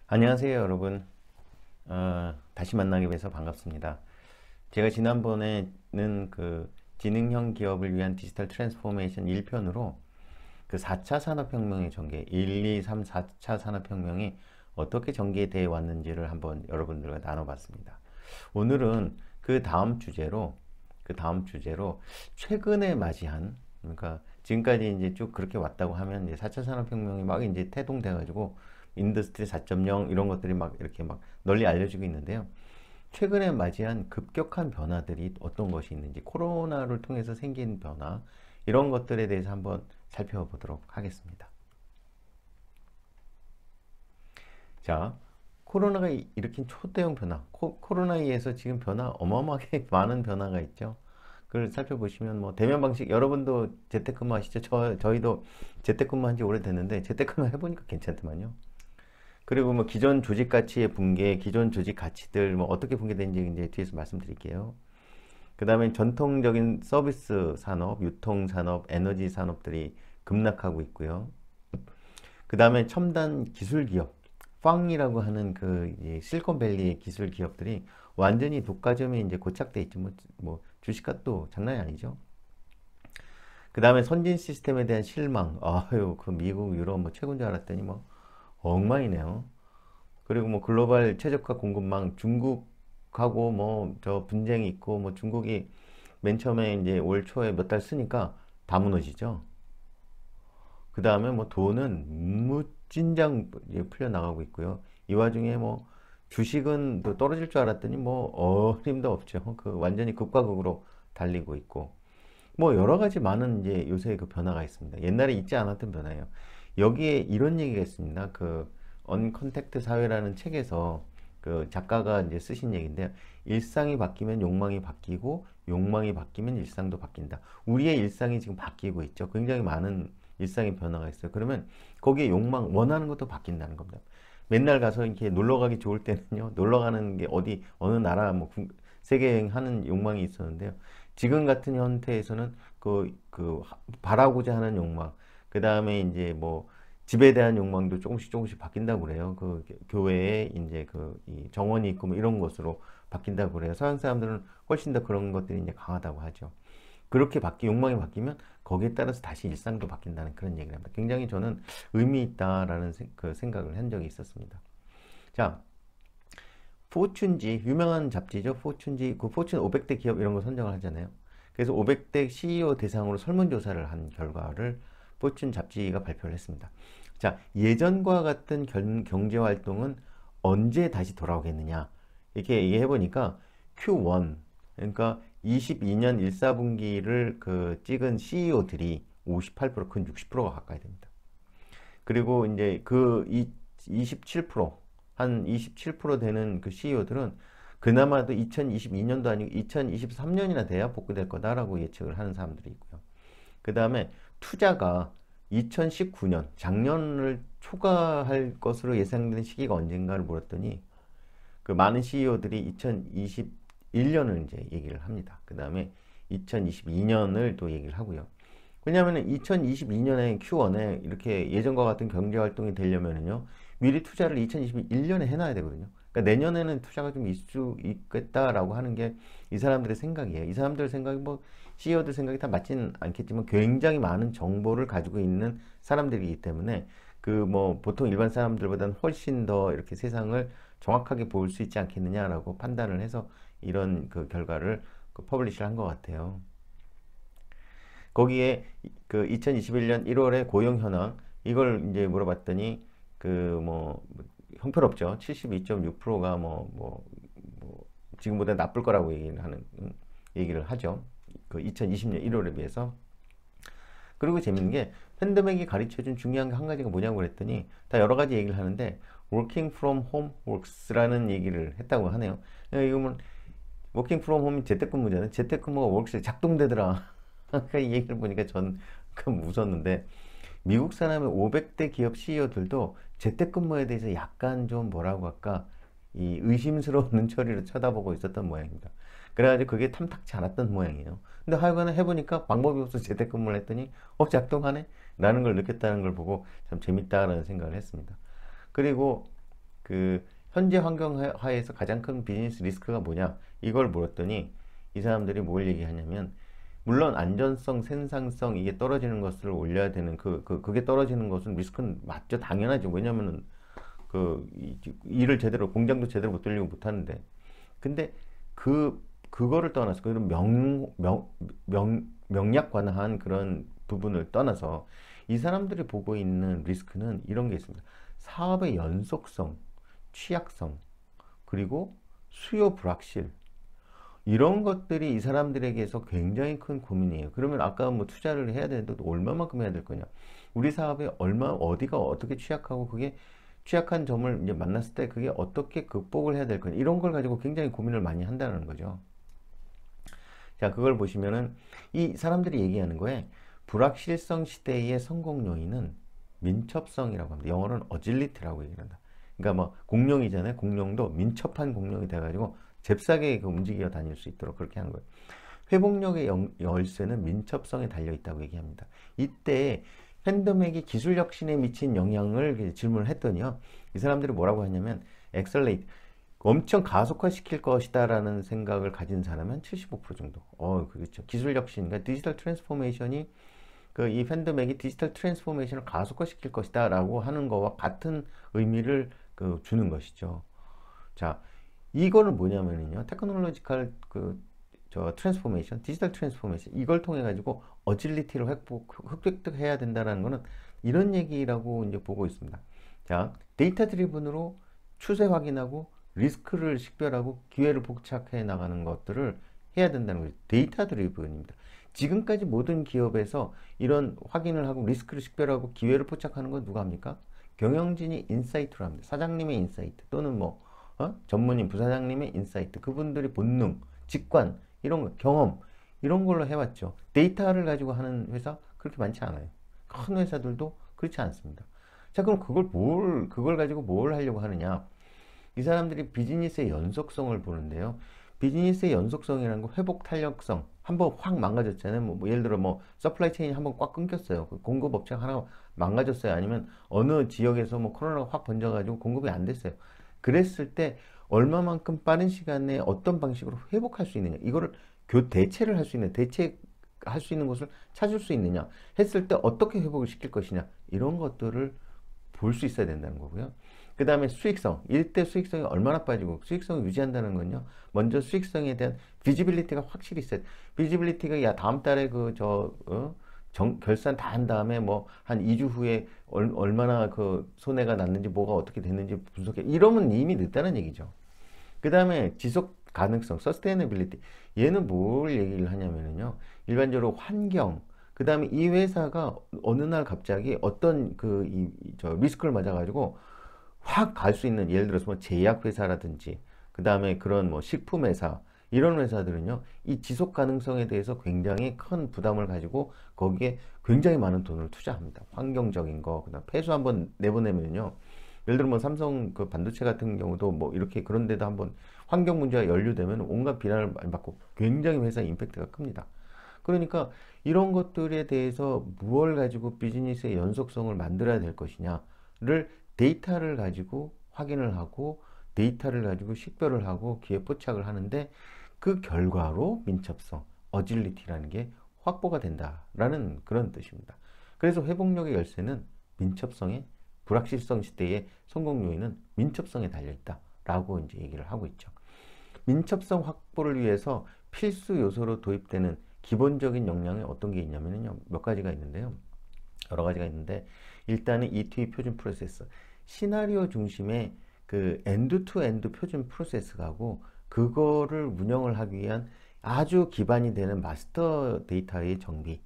안녕하세요, 여러분. 다시 만나게 돼서 반갑습니다. 제가 지난번에는 그 지능형 기업을 위한 디지털 트랜스포메이션 1편으로 그 4차 산업혁명의 전개, 1, 2, 3, 4차 산업혁명이 어떻게 전개되어 왔는지를 한번 여러분들과 나눠봤습니다. 오늘은 그 다음 주제로 최근에 맞이한, 그러니까 지금까지 이제 쭉 그렇게 왔다고 하면 이제 4차 산업혁명이 막 이제 태동돼가지고 인더스트리 4.0 이런 것들이 막 이렇게 막 널리 알려지고 있는데요. 최근에 맞이한 급격한 변화들이 어떤 것이 있는지, 코로나를 통해서 생긴 변화, 이런 것들에 대해서 한번 살펴보도록 하겠습니다. 자, 코로나가 일으킨 초대형 변화, 코로나에 의해서 지금 변화, 어마어마하게 많은 변화가 있죠. 그걸 살펴보시면 뭐 대면 방식, 여러분도 재택근무 하시죠? 저희도 재택근무 한지 오래됐는데 재택근무 해보니까 괜찮더만요. 그리고 뭐 기존 조직 가치의 붕괴, 기존 조직 가치들 뭐 어떻게 붕괴되는지 이제 뒤에서 말씀드릴게요. 그 다음에 전통적인 서비스 산업, 유통 산업, 에너지 산업들이 급락하고 있고요. 그 다음에 첨단 기술 기업, 팡이라고 하는 그 실리콘밸리의 기술 기업들이 완전히 독과점에 이제 고착돼 있죠. 뭐 주식값도 장난이 아니죠. 그 다음에 선진 시스템에 대한 실망. 아유, 그 미국, 유럽 뭐 최고인 줄 알았더니 뭐 엉망이네요. 그리고 뭐 글로벌 최저가 공급망, 중국하고 뭐 저 분쟁이 있고 뭐 중국이 맨 처음에 이제 올 초에 몇 달 쓰니까 다 무너지죠. 그 다음에 뭐 돈은 무진장 풀려 나가고 있고요. 이 와중에 뭐 주식은 또 떨어질 줄 알았더니 뭐 어림도 없죠. 그 완전히 극과 극으로 달리고 있고 뭐 여러 가지 많은 이제 요새 그 변화가 있습니다. 옛날에 있지 않았던 변화예요. 여기에 이런 얘기가 있습니다. 그 언컨택트 사회라는 책에서 그 작가가 이제 쓰신 얘기인데요. 일상이 바뀌면 욕망이 바뀌고 욕망이 바뀌면 일상도 바뀐다. 우리의 일상이 지금 바뀌고 있죠. 굉장히 많은 일상의 변화가 있어요. 그러면 거기에 욕망, 원하는 것도 바뀐다는 겁니다. 맨날 가서 이렇게 놀러 가기 좋을 때는요. 놀러 가는 게 어디 어느 나라 뭐 세계 여행 하는 욕망이 있었는데요. 지금 같은 형태에서는 바라고자 하는 욕망, 그 다음에 이제 뭐 집에 대한 욕망도 조금씩 조금씩 바뀐다고 그래요. 그 교회에 이제 이 정원이 있고 뭐 이런 것으로 바뀐다고 그래요. 서양 사람들은 훨씬 더 그런 것들이 이제 강하다고 하죠. 그렇게 욕망이 바뀌면 거기에 따라서 다시 일상도 바뀐다는 그런 얘기를 합니다. 굉장히 저는 의미 있다라는 그 생각을 한 적이 있었습니다. 자, 포춘지, 유명한 잡지죠. 포춘지, 그 포춘 500대 기업 이런 거 선정을 하잖아요. 그래서 500대 CEO 대상으로 설문조사를 한 결과를 포춘 잡지가 발표를 했습니다. 자, 예전과 같은 경제 활동은 언제 다시 돌아오겠느냐. 이렇게 얘기해 보니까 Q1, 그러니까 22년 1사분기를 그 찍은 CEO들이 58%, 근 60%가 가까이 됩니다. 그리고 이제 그 27%, 한 27% 되는 그 CEO들은 그나마도 2022년도 아니고 2023년이나 돼야 복구될 거다라고 예측을 하는 사람들이 있고요. 그 다음에 투자가 2019년, 작년을 초과할 것으로 예상되는 시기가 언젠가를 물었더니 그 많은 CEO들이 2021년을 이제 얘기를 합니다. 그 다음에 2022년을 또 얘기를 하고요. 왜냐하면 2022년에 Q1에 이렇게 예전과 같은 경제 활동이 되려면요 미리 투자를 2021년에 해놔야 되거든요. 그러니까 내년에는 투자가 좀 있을 수 있겠다라고 하는 게 이 사람들의 생각이에요. 이 사람들 생각이 뭐 CEO들 생각이 다 맞지는 않겠지만 굉장히 많은 정보를 가지고 있는 사람들이기 때문에 그 뭐 보통 일반 사람들보다는 훨씬 더 이렇게 세상을 정확하게 볼 수 있지 않겠느냐라고 판단을 해서 이런 그 결과를 그 퍼블리시를 한 것 같아요. 거기에 그 2021년 1월에 고용 현황 이걸 이제 물어봤더니 그 뭐 형편없죠. 72.6%가 뭐 지금보다 나쁠 거라고 얘기를 하죠. 그 2020년 1월에 비해서. 그리고 재밌는 게 팬데믹이 가르쳐준 중요한 게 한 가지가 뭐냐고 그랬더니 다 여러 가지 얘기를 하는데 working from home works라는 얘기를 했다고 하네요. 이거는 워킹 프롬 홈이 재택근무잖아요. 재택근무가 워크스에 작동되더라. 그 얘기를 보니까 전 웃었는데 미국 사람의 500대 기업 CEO들도 재택근무에 대해서 약간 좀 뭐라고 할까 이 의심스러운 눈초리로 쳐다보고 있었던 모양입니다. 그래가지고 그게 탐탁치 않았던 모양이에요. 근데 하여간에 해보니까 방법이 없어서 재택근무를 했더니 작동하네? 라는 걸 느꼈다는 걸 보고 참 재밌다라는 생각을 했습니다. 그리고 그 현재 환경 하에서 가장 큰 비즈니스 리스크가 뭐냐 이걸 물었더니 이 사람들이 뭘 얘기하냐면 물론 안전성, 생산성 이게 떨어지는 것을 올려야 되는 그게 떨어지는 것은 리스크는 맞죠. 당연하죠. 왜냐면은 일을 제대로 공장도 제대로 못 돌리고 못 하는데 근데 그거를 떠나서 그런 명약 관한 그런 부분을 떠나서 이 사람들이 보고 있는 리스크는 이런 게 있습니다. 사업의 연속성, 취약성, 그리고 수요 불확실 이런 것들이 이 사람들에게서 굉장히 큰 고민이에요. 그러면 아까 뭐 투자를 해야 되는데 얼마만큼 해야 될 거냐? 우리 사업에 어디가 어떻게 취약하고 그게 취약한 점을 이제 만났을 때 그게 어떻게 극복을 해야 될 거냐? 이런 걸 가지고 굉장히 고민을 많이 한다는 거죠. 자, 그걸 보시면은 이 사람들이 얘기하는 거에 불확실성 시대의 성공 요인은 민첩성이라고 합니다. 영어로는 어질리티라고 얘기를 한다. 그러니까 뭐 공룡이잖아요. 공룡도 민첩한 공룡이 돼가지고 잽싸게 움직여 다닐 수 있도록 그렇게 하는 거예요. 회복력의 열쇠는 민첩성에 달려 있다고 얘기합니다. 이때 팬데믹이 기술 혁신에 미친 영향을 질문을 했더니요. 이 사람들이 뭐라고 하냐면 엑셀레이트 엄청 가속화시킬 것이다라는 생각을 가진 사람은 75% 정도. 그렇죠. 기술 혁신, 그러니까 디지털 트랜스포메이션이 이 팬데믹이 디지털 트랜스포메이션을 가속화시킬 것이다라고 하는 거와 같은 의미를 주는 것이죠. 자, 이거는 뭐냐면요. 테크놀로지컬 트랜스포메이션, 디지털 트랜스포메이션 이걸 통해 가지고 어질리티를 획득해야 된다는 거는 이런 얘기라고 이제 보고 있습니다. 자, 데이터 드리븐으로 추세 확인하고 리스크를 식별하고 기회를 포착해 나가는 것들을 해야 된다는 거죠. 데이터 드리븐입니다. 지금까지 모든 기업에서 이런 확인을 하고 리스크를 식별하고 기회를 포착하는 건 누가 합니까? 경영진이 인사이트로 합니다. 사장님의 인사이트 또는 전문인 부사장님의 인사이트 그분들이 본능, 직관 이런 거 경험 이런 걸로 해왔죠. 데이터를 가지고 하는 회사 그렇게 많지 않아요. 큰 회사들도 그렇지 않습니다. 자, 그럼 그걸 가지고 뭘 하려고 하느냐? 이 사람들이 비즈니스의 연속성을 보는데요. 비즈니스의 연속성이라는 건 회복 탄력성. 한번 확 망가졌잖아요. 예를 들어 서플라이 체인이 한번 꽉 끊겼어요. 공급 업체가 하나 망가졌어요. 아니면 어느 지역에서 코로나가 확 번져가지고 공급이 안 됐어요. 그랬을 때 얼마만큼 빠른 시간에 어떤 방식으로 회복할 수 있느냐. 이거를 대체를 할 수 있는, 대체할 수 있는 것을 찾을 수 있느냐. 했을 때 어떻게 회복을 시킬 것이냐. 이런 것들을 볼 수 있어야 된다는 거고요. 그 다음에 수익성, 일대 수익성이 얼마나 빠지고 수익성을 유지한다는 건요. 먼저 수익성에 대한 비지빌리티가 확실히 있어요. 비지빌리티가 다음 달에 결산 다 한 다음에 한 2주 후에 얼마나 손해가 났는지 뭐가 어떻게 됐는지 분석해. 이러면 이미 늦다는 얘기죠. 그 다음에 지속 가능성, 서스테이너빌리티. 얘는 뭘 얘기를 하냐면요. 일반적으로 환경, 그 다음에 이 회사가 어느 날 갑자기 어떤 리스크를 맞아가지고 확 갈 수 있는 예를 들어서 제약회사라든지 그 다음에 그런 식품회사 이런 회사들은요 이 지속 가능성에 대해서 굉장히 큰 부담을 가지고 거기에 굉장히 많은 돈을 투자합니다. 환경적인 거 그다음 폐수 한번 내보내면요 예를 들어 삼성 반도체 같은 경우도 이렇게 그런 데도 한번 환경 문제가 연루되면 온갖 비난을 많이 받고 굉장히 회사 임팩트가 큽니다. 그러니까 이런 것들에 대해서 무엇을 가지고 비즈니스의 연속성을 만들어야 될 것이냐를 데이터를 가지고 확인을 하고 데이터를 가지고 식별을 하고 기회 포착을 하는데 그 결과로 민첩성, 어질리티라는 게 확보가 된다라는 그런 뜻입니다. 그래서 회복력의 열쇠는 민첩성의 불확실성 시대의 성공 요인은 민첩성에 달려있다라고 이제 얘기를 하고 있죠. 민첩성 확보를 위해서 필수 요소로 도입되는 기본적인 역량이 어떤 게 있냐면요. 몇 가지가 있는데요. 여러 가지가 있는데 일단은 ETE 표준 프로세스 시나리오 중심의 엔드 투 엔드 표준 프로세스하고 그거를 운영을 하기 위한 아주 기반이 되는 마스터 데이터의 정비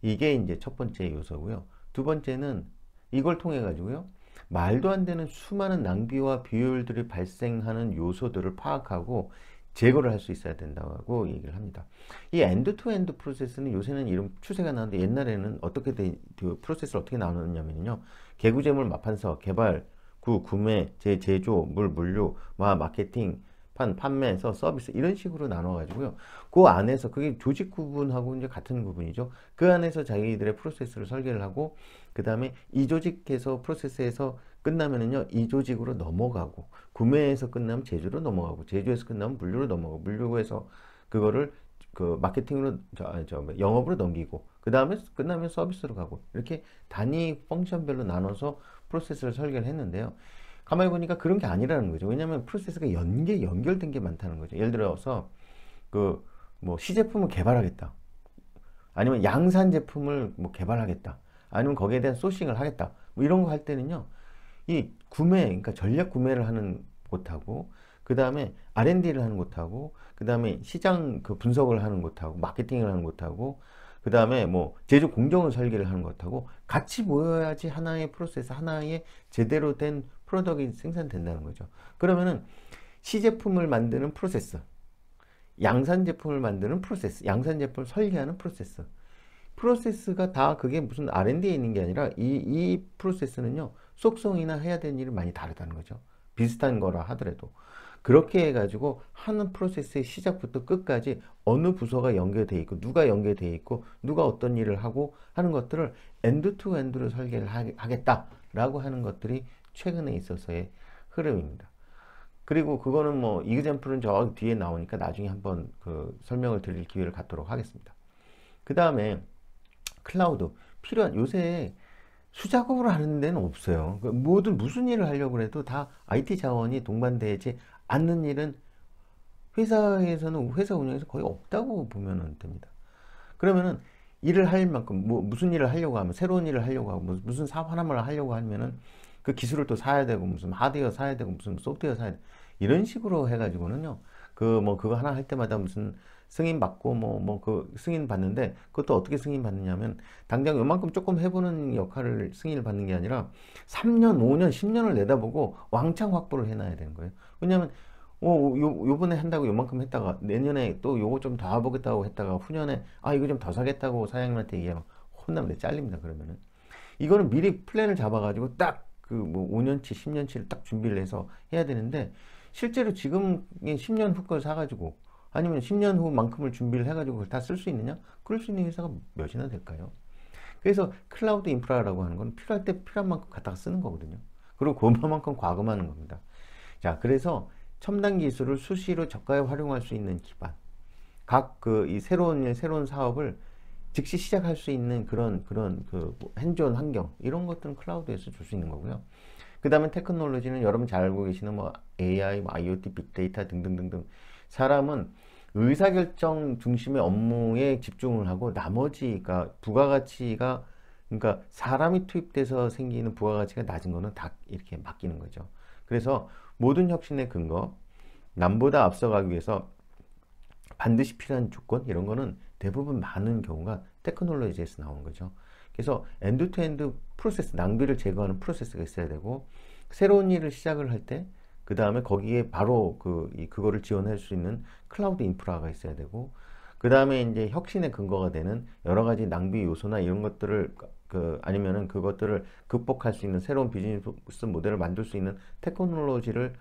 이게 이제 첫 번째 요소고요. 두 번째는 이걸 통해 가지고요 말도 안 되는 수많은 낭비와 비효율들이 발생하는 요소들을 파악하고 제거를 할 수 있어야 된다고 얘기를 합니다. 이 엔드 투 엔드 프로세스는 요새는 이런 추세가 나는데 옛날에는 프로세스를 어떻게 나누냐면요. 개구제물 마판서, 개발, 구매, 제조, 물류, 마케팅, 판매에서 서비스 이런 식으로 나눠가지고요. 그 안에서 그게 조직 구분하고 이제 같은 부분이죠. 그 안에서 자기들의 프로세스를 설계를 하고 그 다음에 이 조직에서 프로세스에서 끝나면은요 이 조직으로 넘어가고, 구매에서 끝나면 제조로 넘어가고, 제조에서 끝나면 물류로 넘어가고, 물류에서 그거를 그 마케팅으로 영업으로 넘기고, 그 다음에 끝나면 서비스로 가고, 이렇게 단위 펑션별로 나눠서 프로세스를 설계를 했는데요. 가만히 보니까 그런 게 아니라는 거죠. 왜냐하면 프로세스가 연결된 게 많다는 거죠. 예를 들어서 그 뭐 시제품을 개발하겠다, 아니면 양산 제품을 뭐 개발하겠다, 아니면 거기에 대한 소싱을 하겠다, 뭐 이런 거 할 때는요 이 구매, 그러니까 전략 구매를 하는 곳하고, 그 다음에 R&D를 하는 곳하고, 그 다음에 시장 그 분석을 하는 곳하고, 마케팅을 하는 곳하고, 그 다음에 뭐 제조 공정을 설계를 하는 것하고 같이 모여야지 하나의 프로세스, 하나의 제대로 된 프로덕트가 생산된다는 거죠. 그러면은 시제품을 만드는 프로세스, 양산 제품을 만드는 프로세스, 양산 제품을 설계하는 프로세스, 프로세스가 다 그게 무슨 R&D에 있는 게 아니라 이 프로세스는요 속성이나 해야 되는 일이 많이 다르다는 거죠. 비슷한 거라 하더라도 그렇게 해가지고 하는 프로세스의 시작부터 끝까지 어느 부서가 연결되어 있고, 누가 연결되어 있고, 누가 어떤 일을 하고 하는 것들을 엔드 투 엔드로 설계를 하겠다라고 하는 것들이 최근에 있어서의 흐름입니다. 그리고 그거는 뭐 이그젬플은 저 뒤에 나오니까 나중에 한번 그 설명을 드릴 기회를 갖도록 하겠습니다. 그 다음에 클라우드 필요한, 요새 수작업을 하는 데는 없어요. 무슨 일을 하려고 해도 다 IT 자원이 동반되지 않는 일은 회사에서는, 회사 운영에서 거의 없다고 보면 됩니다. 그러면은 일을 할 만큼, 뭐 무슨 일을 하려고 하면, 새로운 일을 하려고 하고, 무슨 사업 하나만 하려고 하면은 그 기술을 또 사야 되고, 무슨 하드웨어 사야 되고, 무슨 소프트웨어 사야 되고, 이런 식으로 해가지고는요 그 뭐 그거 하나 할 때마다 무슨 승인 받고 그 승인 받는데, 그것도 어떻게 승인 받느냐면 당장 요만큼 조금 해보는 역할을 승인을 받는 게 아니라 3년, 5년, 10년을 내다보고 왕창 확보를 해놔야 되는 거예요. 왜냐하면 요번에 한다고 요만큼 했다가 내년에 또 요거 좀 더 해보겠다고 했다가 후년에 이거 좀 더 사겠다고 사장님한테 얘기하면 혼나면 잘립니다. 그러면은 이거는 미리 플랜을 잡아가지고 딱 그 뭐 5년치, 10년치를 딱 준비를 해서 해야 되는데, 실제로 지금 10년 후 걸 사가지고, 아니면 10년 후만큼을 준비를 해가지고 그걸 다 쓸 수 있느냐? 그럴 수 있는 회사가 몇이나 될까요? 그래서 클라우드 인프라라고 하는 건 필요할 때 필요한 만큼 갖다가 쓰는 거거든요. 그리고 그만큼 과금하는 겁니다. 자, 그래서 첨단 기술을 수시로 저가에 활용할 수 있는 기반, 각 그 이 새로운 일, 새로운 사업을 즉시 시작할 수 있는 그런 핸즈온 환경, 이런 것들은 클라우드에서 줄 수 있는 거고요. 그 다음에 테크놀로지는 여러분 잘 알고 계시는 뭐 AI, 뭐 IoT, 빅데이터 등등등등. 사람은 의사결정 중심의 업무에 집중을 하고 나머지가 부가가치가, 그러니까 사람이 투입돼서 생기는 부가가치가 낮은 거는 다 이렇게 맡기는 거죠. 그래서 모든 혁신의 근거, 남보다 앞서가기 위해서 반드시 필요한 조건, 이런 거는 대부분 많은 경우가 테크놀로지에서 나온 거죠. 그래서 엔드투엔드 프로세스, 낭비를 제거하는 프로세스가 있어야 되고, 새로운 일을 시작을 할 때 그 다음에 거기에 바로 그거를 지원할 수 있는 클라우드 인프라가 있어야 되고, 그 다음에 이제 혁신의 근거가 되는 여러 가지 낭비 요소나 이런 것들을 아니면은 그것들을 극복할 수 있는 새로운 비즈니스 모델을 만들 수 있는 테크놀로지를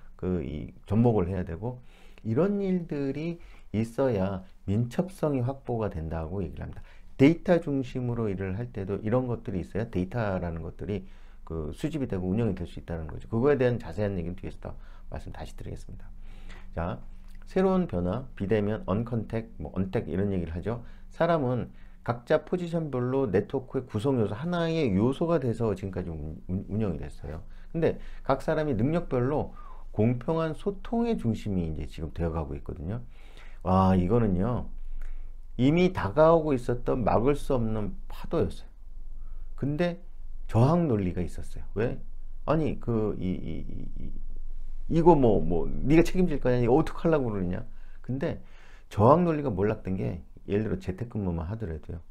접목을 해야 되고, 이런 일들이 있어야 민첩성이 확보가 된다고 얘기를 합니다. 데이터 중심으로 일을 할 때도 이런 것들이 있어야 데이터라는 것들이 수집이 되고 운영이 될 수 있다는 거죠. 그거에 대한 자세한 얘기는 뒤에서 더 말씀 다시 드리겠습니다. 자, 새로운 변화, 비대면, 언컨택, 언택 이런 얘기를 하죠. 사람은 각자 포지션별로 네트워크의 구성 요소, 하나의 요소가 돼서 지금까지 운영이 됐어요. 근데 각 사람이 능력별로 공평한 소통의 중심이 이제 지금 되어가고 있거든요. 와, 이거는요 이미 다가오고 있었던 막을 수 없는 파도였어요. 근데 저항 논리가 있었어요. 왜? 아니 이거 네가 책임질 거냐, 이거 어떡하려고 그러느냐. 근데 저항 논리가 몰락된 게, 예를 들어 재택근무만 하더라도요,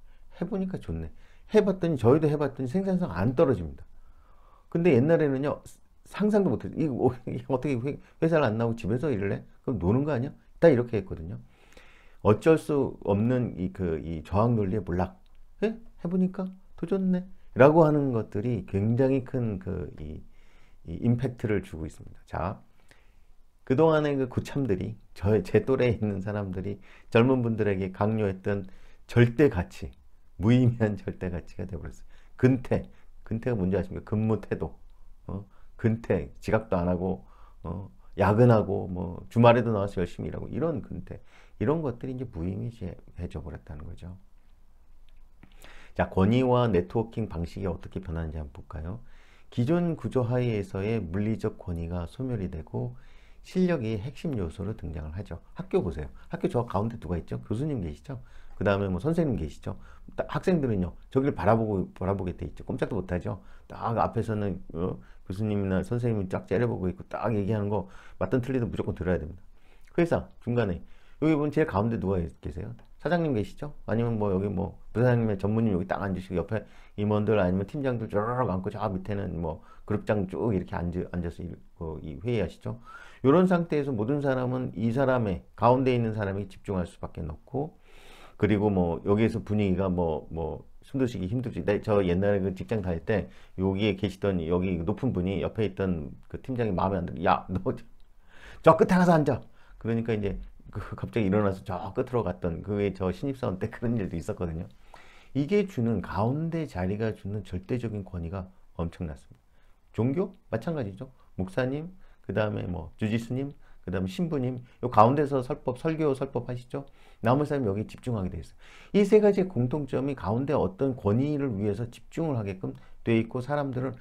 해보니까 좋네. 해봤더니, 저희도 해봤더니 생산성 안 떨어집니다. 근데 옛날에는요 상상도 못했어요. 이거 어떻게 회사를 안 나오고 집에서 일을 해? 그럼 노는 거 아니야? 다 이렇게 했거든요. 어쩔 수 없는 이 저항 논리의 몰락. 해보니까 더 좋네. 라고 하는 것들이 굉장히 큰 이 임팩트를 주고 있습니다. 자, 그동안의 그 고참들이, 제 또래에 있는 사람들이 젊은 분들에게 강요했던 절대 가치, 무의미한 절대 가치가 되어버렸어요. 근태가 뭔지 아십니까? 근무 태도. 근태, 지각도 안 하고, 야근하고, 뭐, 주말에도 나와서 열심히 일하고, 이런 근태. 이런 것들이 이제 무의미해져 버렸다는 거죠. 자, 권위와 네트워킹 방식이 어떻게 변하는지 한번 볼까요? 기존 구조 하에서의 물리적 권위가 소멸이 되고 실력이 핵심 요소로 등장을 하죠. 학교 보세요. 학교 저 가운데 누가 있죠? 교수님 계시죠? 그 다음에 뭐 선생님 계시죠? 학생들은요, 저기를 바라보게 돼 있죠. 꼼짝도 못하죠. 딱 앞에서는 교수님이나 선생님이 쫙 째려보고 있고 딱 얘기하는 거 맞든 틀리든 무조건 들어야 됩니다. 회사 중간에 여기 보면 제일 가운데 누가 계세요? 사장님 계시죠? 아니면 뭐 여기 뭐 부사장님의 전무님 여기 딱 앉으시고 옆에 임원들 아니면 팀장들 쫙 앉고 저 밑에는 뭐 그룹장 쭉 이렇게 앉아서 이 회의하시죠? 이런 상태에서 모든 사람은 이 사람의 가운데 있는 사람이 집중할 수밖에 없고 그리고 뭐 여기에서 분위기가 뭐 숨도쉬기 힘들지. 저 옛날에 그 직장 다닐 때 여기에 계시던 여기 높은 분이 옆에 있던 그 팀장이 마음에 안 들어. 야, 너 저 끝에 가서 앉아. 그러니까 이제 갑자기 일어나서 저 끝으로 갔던 그게 저 신입사원 때 그런 일도 있었거든요. 이게 주는 가운데 자리가 주는 절대적인 권위가 엄청났습니다. 종교 마찬가지죠. 목사님, 그 다음에 뭐 주지스님, 그 다음에 신부님, 요 가운데서 설교 설법 하시죠. 남은 사람 여기 집중하게 돼 있어요. 이 세 가지의 공통점이 가운데 어떤 권위를 위해서 집중을 하게끔 돼 있고 사람들은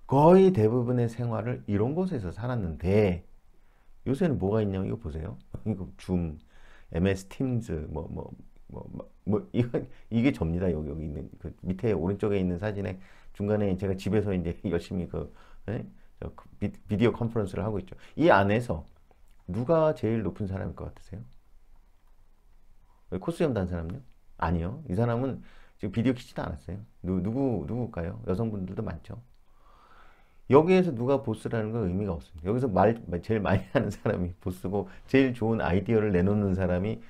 거의 대부분의 생활을 이런 곳에서 살았는데 요새는 뭐가 있냐면 이거 보세요. 이거 줌, MS 팀즈, 이게 접니다. 여기 있는 그 밑에 오른쪽에 있는 사진에 중간에 제가 집에서 이제 열심히 예? 비디오 컨퍼런스를 하고 있죠. 이 안에서 누가 제일 높은 사람일 것 같으세요? 코스염 단 사람요? 아니요. 이 사람은 지금 비디오 키지도 않았어요. 누굴까요? 여성분들도 많죠. 여기에서 누가 보스라는 건 의미가 없습니다. 여기서 제일 많이 하는 사람이 보스고, 제일 좋은 아이디어를 내놓는 사람이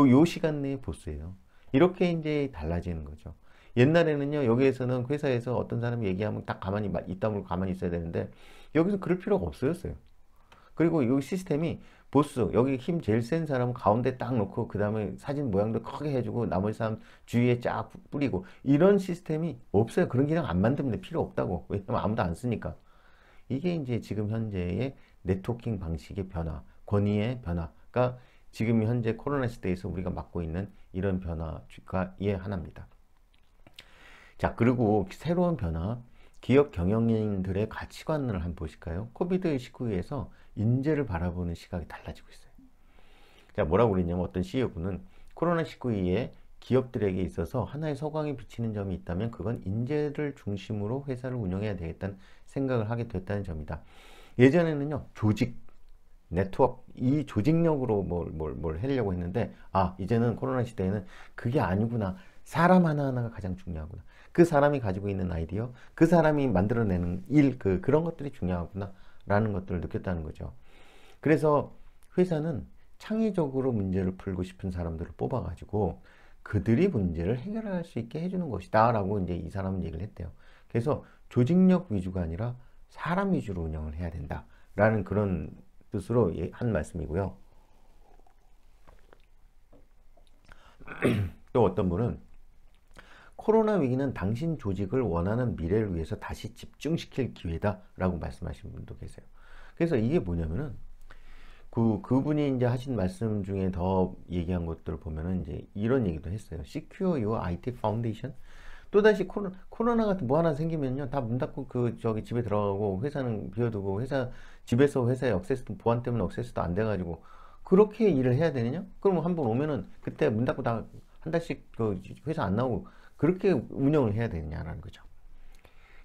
요 시간 내에 보스예요. 이렇게 이제 달라지는 거죠. 옛날에는요, 여기에서는 회사에서 어떤 사람이 얘기하면 딱 가만히, 입 다물고 가만히 있어야 되는데, 여기서 그럴 필요가 없어졌어요. 그리고 이 시스템이 보스, 여기 힘 제일 센 사람 가운데 딱 놓고, 그 다음에 사진 모양도 크게 해주고, 나머지 사람 주위에 쫙 뿌리고, 이런 시스템이 없어요. 그런 기능 안 만듭니다. 필요 없다고. 왜냐면 아무도 안 쓰니까. 이게 이제 지금 현재의 네트워킹 방식의 변화, 권위의 변화가 지금 현재 코로나 시대에서 우리가 맡고 있는 이런 변화의 하나입니다. 자, 그리고 새로운 변화, 기업 경영인들의 가치관을 한번 보실까요? 코비드19에서 인재를 바라보는 시각이 달라지고 있어요. 자, 뭐라고 그랬냐면 어떤 CEO분은 코로나19 이후에 기업들에게 있어서 하나의 서광이 비치는 점이 있다면 그건 인재를 중심으로 회사를 운영해야 되겠다는 생각을 하게 됐다는 점이다. 예전에는요, 조직, 네트워크, 이 조직력으로 뭘 하려고 했는데, 이제는 코로나 시대에는 그게 아니구나. 사람 하나하나가 가장 중요하구나. 그 사람이 가지고 있는 아이디어, 그 사람이 만들어내는 일, 그런 것들이 중요하구나. 라는 것들을 느꼈다는 거죠. 그래서 회사는 창의적으로 문제를 풀고 싶은 사람들을 뽑아가지고 그들이 문제를 해결할 수 있게 해주는 것이다. 라고 이제 이 사람은 얘기를 했대요. 그래서 조직력 위주가 아니라 사람 위주로 운영을 해야 된다. 라는 그런 뜻으로 한 말씀이고요. 또 어떤 분은 코로나 위기는 당신 조직을 원하는 미래를 위해서 다시 집중시킬 기회다 라고 말씀하신 분도 계세요. 그래서 이게 뭐냐면은 그분이 이제 하신 말씀 중에 더 얘기한 것들을 보면은 이제 이런 얘기도 했어요. Secure your IT foundation. 또다시 코로나가 뭐 하나 생기면요. 다 문 닫고 집에 들어가고 회사는 비워두고 집에서 회사에 억세스도 보안 때문에 억세스도 안 돼가지고 그렇게 일을 해야 되느냐? 그럼 한번 오면은 그때 문 닫고 다 한 달씩 회사 안 나오고 그렇게 운영을 해야 되느냐라는 거죠.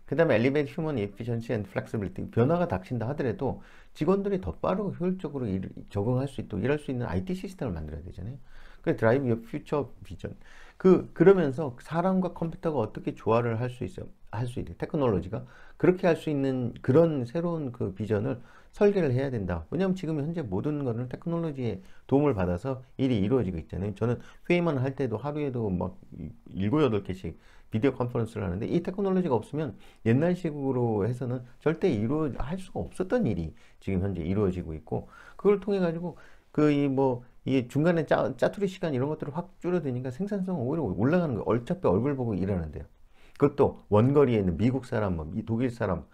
그 다음에 Elevate Human Efficiency and Flexibility. 변화가 닥친다 하더라도 직원들이 더 빠르고 효율적으로 적응할 수 있도록 일할 수 있는 IT 시스템을 만들어야 되잖아요. 그 Drive Your Future Vision. 그러면서 사람과 컴퓨터가 어떻게 조화를 할 수 있어요. 테크놀로지가 그렇게 할 수 있는 그런 새로운 그 비전을 설계를 해야 된다. 왜냐하면 지금 현재 모든 거는 테크놀로지의 도움을 받아서 일이 이루어지고 있잖아요. 저는 회의만 할 때도 하루에도 막 7, 8개씩 비디오 컨퍼런스를 하는데 이 테크놀로지가 없으면 옛날식으로 해서는 절대 할 수가 없었던 일이 지금 현재 이루어지고 있고 그걸 통해 가지고 이게 중간에 짜투리 시간 이런 것들을 확 줄어드니까 생산성은 오히려 올라가는 거예요. 어차피 얼굴 보고 일하는데요. 그것도 원거리에 있는 미국 사람, 독일 사람,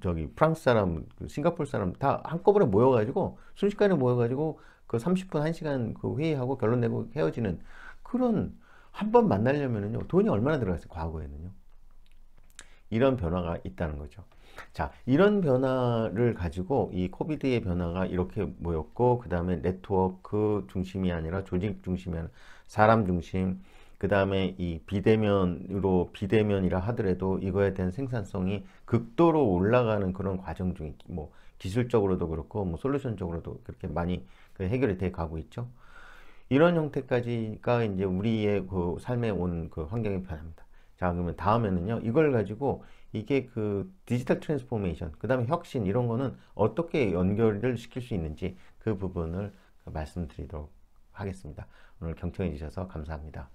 저기 프랑스 사람, 그 싱가포르 사람 다 한꺼번에 모여가지고 순식간에 모여가지고 그 30분 1시간 그 회의하고 결론 내고 헤어지는 그런 한 번 만나려면은요 돈이 얼마나 들어갔어요 과거에는요. 이런 변화가 있다는 거죠. 자, 이런 변화를 가지고 이 코비드의 변화가 이렇게 모였고, 그 다음에 네트워크 중심이 아니라 조직 중심이 아니라 사람 중심, 그 다음에 이 비대면이라 하더라도 이거에 대한 생산성이 극도로 올라가는 그런 과정 중에 뭐 기술적으로도 그렇고 뭐 솔루션적으로도 그렇게 많이 그 해결이 돼 가고 있죠. 이런 형태까지가 이제 우리의 그 삶에 온 그 환경의 변화입니다. 자, 그러면 다음에는요, 이걸 가지고 이게 그 디지털 트랜스포메이션, 그 다음에 혁신, 이런 거는 어떻게 연결을 시킬 수 있는지 그 부분을 말씀드리도록 하겠습니다. 오늘 경청해 주셔서 감사합니다.